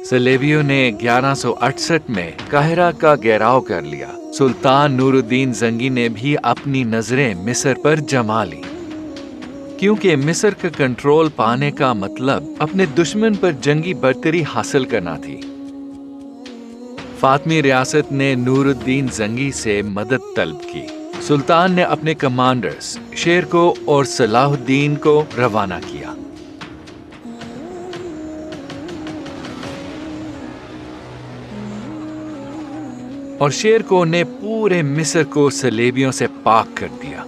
सलेबियों ने 1168 में काहिरा का घेराव कर लिया। सुल्तान नूरुद्दीन जंगी ने भी अपनी नजरें मिस्र पर जमा ली, क्योंकि मिस्र का कंट्रोल पाने का मतलब अपने दुश्मन पर जंगी बर्तरी हासिल करना थी। फातमी रियासत ने नूरुद्दीन जंगी से मदद तलब की। सुल्तान ने अपने कमांडर्स शेरको और सलाहुद्दीन को रवाना किया। और शेरको ने पूरे मिस्र को सलेबियों से पाक कर दिया।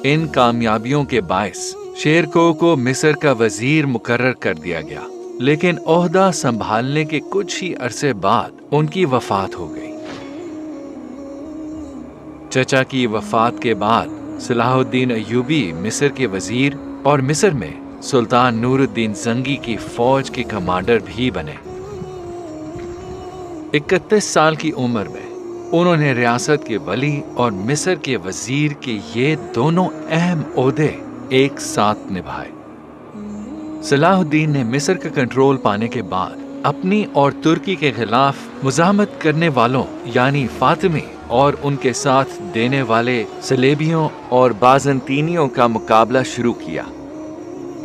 इन कामयाबियों के बायस शेरको को मिस्र का वजीर मुकर्रर कर दिया गया, लेकिन ओहदा संभालने के कुछ ही अरसे बाद उनकी वफात हो गई। चचा की वफात के बाद सलाहुद्दीन अय्यूबी मिस्र के वजीर और मिस्र में सुल्तान नूरुद्दीन जंगी की फौज के कमांडर भी बने। 31 साल की उम्र में उन्होंने रियासत के वली और मिस्र के वजीर के ये दोनों अहम ओहदे एक साथ निभाए। सलाहुद्दीन ने मिस्र का कंट्रोल पाने के बाद अपनी और तुर्की के खिलाफ मुजाहमत करने वालों यानी फातिमी और उनके साथ देने वाले सलेबियों और बाज़ंतीनियों का मुकाबला शुरू किया।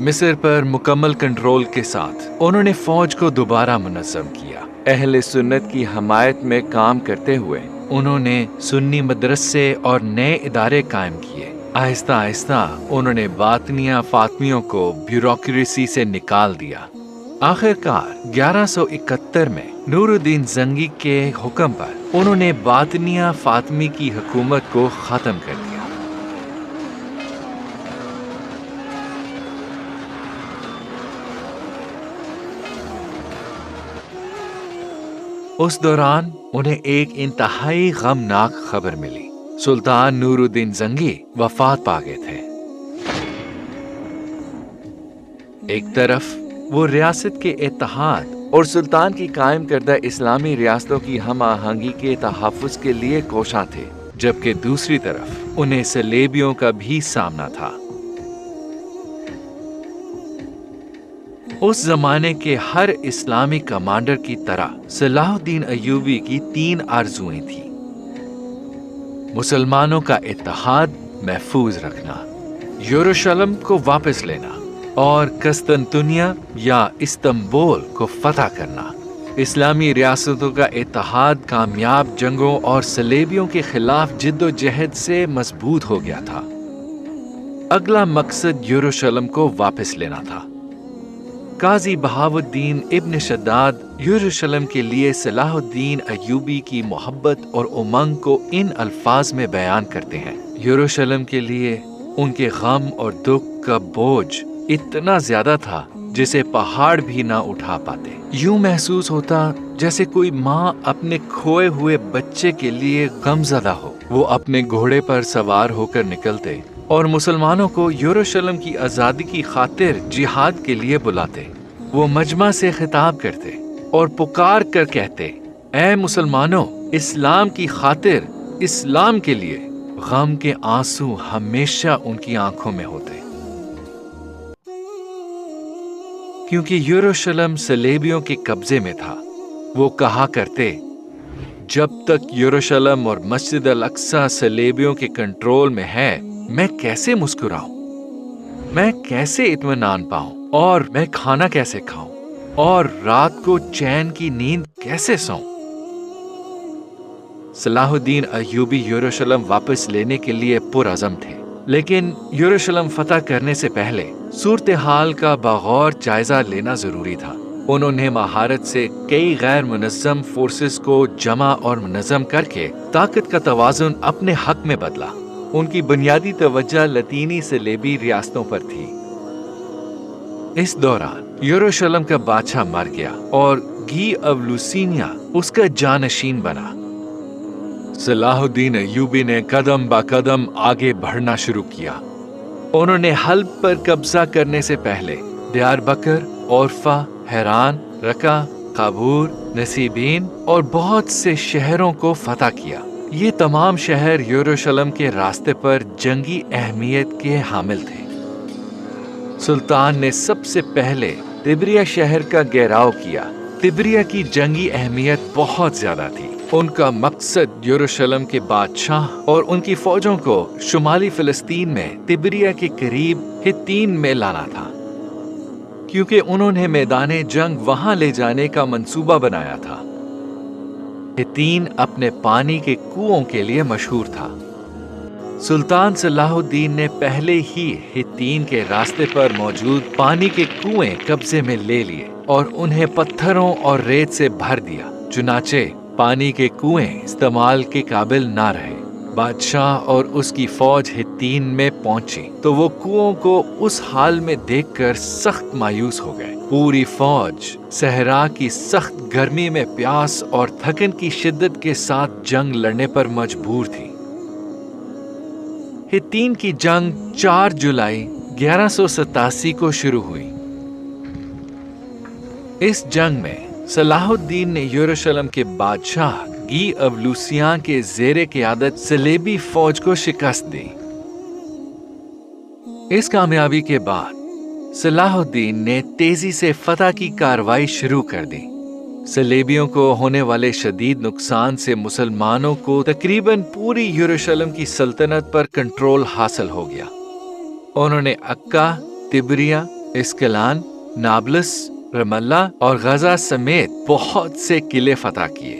मिस्र पर मुकम्मल कंट्रोल के साथ उन्होंने फौज को दोबारा मुनज़्ज़म किया। अहले सुन्नत की हमायत में काम करते हुए उन्होंने सुन्नी मदरसे और नए इदारे कायम किए। आहिस्ता आहिस्ता उन्होंने बातनिया फातमियों को ब्यूरोक्रेसी से निकाल दिया। आखिरकार 1171 में नूरुद्दीन जंगी के हुक्म पर उन्होंने बातनिया फातमी की हुकूमत को खत्म कर दिया। उस दौरान उन्हें एक इंतहाई गमनाक खबर मिली। सुल्तान नूरुद्दीन जंगी वफात पा गए थे। एक तरफ वो रियासत के इत्तेहाद और सुल्तान की कायम करदा इस्लामी रियासतों की हम आहंगी के तहफ़्फ़ुज़ के लिए कोशां थे, जबकि दूसरी तरफ उन्हें सलेबियों का भी सामना था। उस जमाने के हर इस्लामी कमांडर की तरह सलाहुद्दीन अय्यूबी की 3 आरज़ुएं थी। मुसलमानों का इत्तेहाद महफूज रखना, यरूशलेम को वापस लेना और कस्तंतुनिया या इस्तांबुल को फतह करना। इस्लामी रियासतों का इत्तेहाद कामयाब जंगों और सलेबियों के खिलाफ जिद्दोजहद से मजबूत हो गया था। अगला मकसद यरूशलेम को वापस लेना था। काजी बहाउद्दीन इब्न शद्दाद यरूशलेम के लिए सलाहुद्दीन अय्यूबी की मोहब्बत और उमंग को इन अल्फाज में बयान करते हैं। यरूशलेम के लिए उनके गम और दुख का बोझ इतना ज्यादा था जिसे पहाड़ भी ना उठा पाते। यूं महसूस होता जैसे कोई माँ अपने खोए हुए बच्चे के लिए गमज़दा हो। वो अपने घोड़े पर सवार होकर निकलते और मुसलमानों को यरूशलेम की आज़ादी की खातिर जिहाद के लिए बुलाते। वो मजमा से खिताब करते और पुकार कर कहते, ऐ मुसलमानों, इस्लाम की खातिर, इस्लाम के लिए। गम के आंसू हमेशा उनकी आंखों में होते, क्योंकि यरूशलेम सलेबियों के कब्जे में था। वो कहा करते, जब तक यरूशलेम और मस्जिद अल अक्सा सलेबियों के कंट्रोल में है, मैं कैसे मुस्कुराऊं, मैं कैसे इत्मीनान पाऊं, और मैं खाना कैसे खाऊं, और रात को चैन की नींद कैसे सोऊं। सलाहुद्दीन अय्यूबी यरूशलेम वापस लेने के लिए पुरअज़म थे, लेकिन यरूशलेम फतह करने से पहले सूरत हाल का बगौर जायजा लेना जरूरी था। उन्होंने महारत से कई गैर मुनज़्ज़म फोर्सेस को जमा और मुनज़्ज़म करके ताकत का तवाज़ुन अपने हक में बदला। उनकी बुनियादी तवज्जो लतीनी सलेबी रियासतों पर थी। इस दौरान यरूशलेम का बादशाह मर गया और घी ऑफ लुसिनिया उसका जानशीन बना। सलाहुद्दीन अय्यूबी ने कदम ब कदम आगे बढ़ना शुरू किया। उन्होंने हल्ब पर कब्जा करने से पहले दियारबकर, औरफा, हैरान, रका, काबूर, नसीबीन और बहुत से शहरों को फतह किया। ये तमाम शहर यरूशलेम के रास्ते पर जंगी अहमियत के हामिल थे। सुल्तान ने सबसे पहले तिब्रिया शहर का घेराव किया, तिब्रिया की जंगी अहमियत बहुत ज्यादा थी। उनका मकसद यरूशलेम के बादशाह और उनकी फौजों को शुमाली फिलिस्तीन में तिब्रिया के करीब हित्तीन में लाना था, क्योंकि उन्होंने मैदाने जंग वहां ले जाने का मंसूबा बनाया था। हित्तीन अपने पानी के कुओं के लिए मशहूर था। सुल्तान सलाहुद्दीन ने पहले ही हित्तीन के रास्ते पर मौजूद पानी के कुएं कब्जे में ले लिए और उन्हें पत्थरों और रेत से भर दिया। चुनाचे पानी के कुएं इस्तेमाल के काबिल ना रहे। बादशाह और उसकी फौज हित्तीन में पहुंची तो वो कुओं को उस हाल में देखकर सख्त मायूस हो गए। पूरी फौज सहरा की सख्त गर्मी में प्यास और थकन की शिद्दत के साथ जंग लड़ने पर मजबूर थी। हित्तीन की जंग 4 जुलाई 1187 को शुरू हुई। इस जंग में सलाहुद्दीन ने यरूशलेम के बादशाह गी अवलूसियां के ज़ेरे क़यादत सलेबी फौज को शिकस्त दी। इस कामयाबी के बाद सलाहुद्दीन ने तेजी से फतह की कार्रवाई शुरू कर दी। सलेबियों को होने वाले शदीद नुकसान से मुसलमानों को तकरीबन पूरी यरूशलेम की सल्तनत पर कंट्रोल हासिल हो गया। उन्होंने अक्का, तिब्रिया, इस्कलान, नाबलस, रमल्ला और गजा समेत बहुत से किले फतह किए।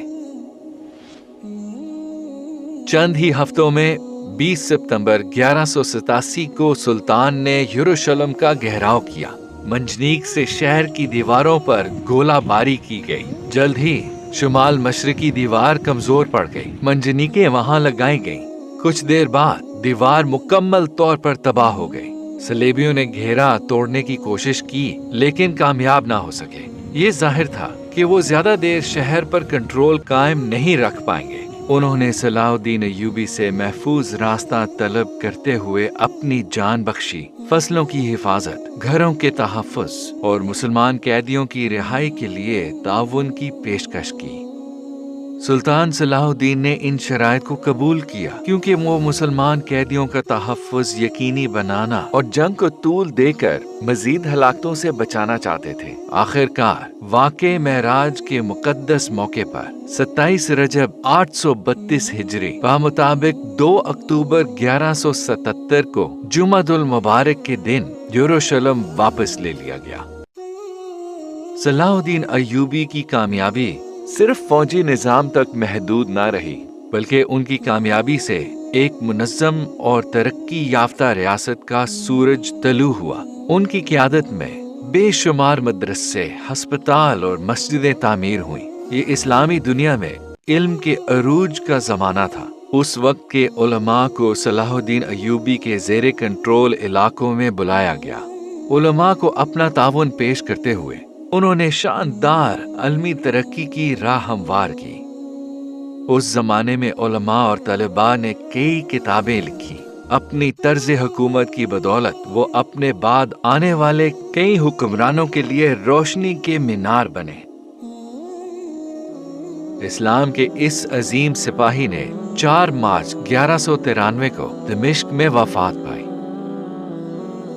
चंद ही हफ्तों में 20 सितंबर 1187 को सुल्तान ने यरूशलेम का घेराव किया। मंजनीक से शहर की दीवारों पर गोलाबारी की गई। जल्द ही शुमाल मशरकी दीवार कमजोर पड़ गई। मंजनीकें वहां लगाई गईं। कुछ देर बाद दीवार मुकम्मल तौर पर तबाह हो गई। सलेबियों ने घेरा तोड़ने की कोशिश की लेकिन कामयाब ना हो सके। ये जाहिर था कि वो ज्यादा देर शहर पर कंट्रोल कायम नहीं रख पाएंगे। उन्होंने सलाहुद्दीन अय्यूबी से महफूज रास्ता तलब करते हुए अपनी जान बख्शी। फसलों की हिफाजत, घरों के तहफ़्फ़ुज़ और मुसलमान कैदियों की रिहाई के लिए ताउन की पेशकश की। सुल्तान सलाहुद्दीन ने इन शराइत को कबूल किया क्योंकि वो मुसलमान कैदियों का तहफ़्फ़ुज़ यकीनी बनाना और जंग को तूल देकर मजीद हलाकतों से बचाना चाहते थे। आखिरकार वाक़े महराज के मुक़द्दस मौके पर 27 रजब 832 हिजरी मुताबिक 2 अक्टूबर 1177 को जुमादुल मुबारक के दिन यरूशलेम वापस ले लिया गया। सलाहुद्दीन अय्यूबी की कामयाबी सिर्फ फौजी निजाम तक महदूद न रही, बल्कि उनकी कामयाबी से एक मुनज़्ज़म और तरक्की याफ्ता रियासत का सूरज तलू हुआ। उनकी क़यादत में बेशुमार मदरसे, हस्पताल और मस्जिदें तामीर हुई। ये इस्लामी दुनिया में इल्म के अरूज का ज़माना था। उस वक्त के उलमा को सलाहुद्दीन अय्यूबी के ज़ेरे कंट्रोल इलाकों में बुलाया गया। उलमा को अपना ताउन पेश करते हुए उन्होंने शानदार अलमी तरक्की की राह हमवार की। उस जमाने में उलमा और तलबा ने कई किताबें लिखी। अपनी तर्ज हुकूमत की बदौलत वो अपने बाद आने वाले कई हुक्मरानों के लिए रोशनी के मीनार बने। इस्लाम के इस अजीम सिपाही ने 4 मार्च 1193 को दमिश्क में वफात पाई।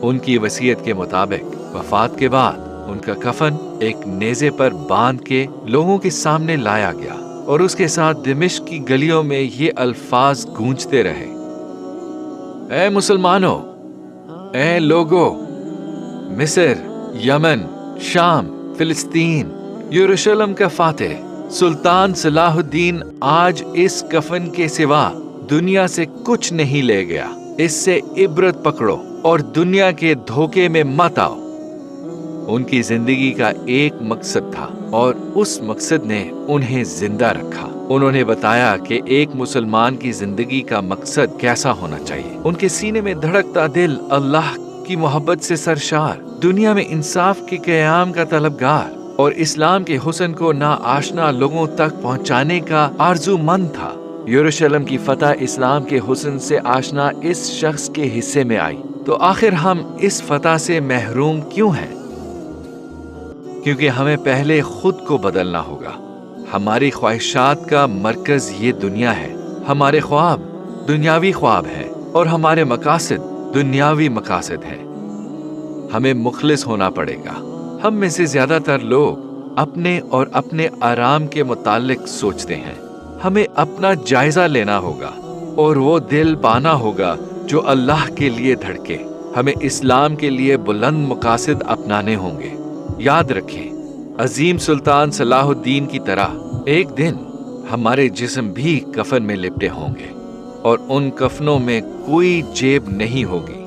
उनकी वसीयत के मुताबिक वफात के बाद उनका कफन एक नेज़े पर बांध के लोगों के सामने लाया गया और उसके साथ दिमिश्क की गलियों में ये अल्फाज गूंजते रहे, ऐ मुसलमानों, ऐ लोगों, मिस्र, यमन, शाम, फिलिस्तीन, यरूशलेम का फातेह सुल्तान सलाहुद्दीन आज इस कफन के सिवा दुनिया से कुछ नहीं ले गया। इससे इबरत पकड़ो और दुनिया के धोखे में मत आओ। उनकी जिंदगी का एक मकसद था और उस मकसद ने उन्हें जिंदा रखा। उन्होंने बताया कि एक मुसलमान की जिंदगी का मकसद कैसा होना चाहिए। उनके सीने में धड़कता दिल अल्लाह की मोहब्बत से सरशार, दुनिया में इंसाफ के क़याम का तलबगार और इस्लाम के हुस्न को ना आशना लोगों तक पहुंचाने का आरज़ूमंद था। यरूशलेम की फतह इस्लाम के हुस्न से आशना इस शख्स के हिस्से में आई, तो आखिर हम इस फतह से महरूम क्यों हैं? क्योंकि हमें पहले खुद को बदलना होगा। हमारी ख्वाहिशात का मरकज ये दुनिया है। हमारे ख्वाब दुनियावी ख्वाब हैं और हमारे मकासद दुनियावी मकासद हैं। हमें मुखलिस होना पड़ेगा। हम में से ज्यादातर लोग اپنے اور اپنے آرام کے متعلق سوچتے ہیں۔ ہمیں اپنا جائزہ لینا ہوگا اور وہ دل پانا ہوگا جو اللہ کے لیے دھڑکے۔ ہمیں اسلام کے لیے بلند مقاصد اپنانے ہوں گے۔ یاد رکھیں، عظیم سلطان صلاح الدین کی طرح ایک دن ہمارے جسم بھی کفن میں لپٹے ہوں گے اور ان کفنوں میں کوئی جیب نہیں ہوگی۔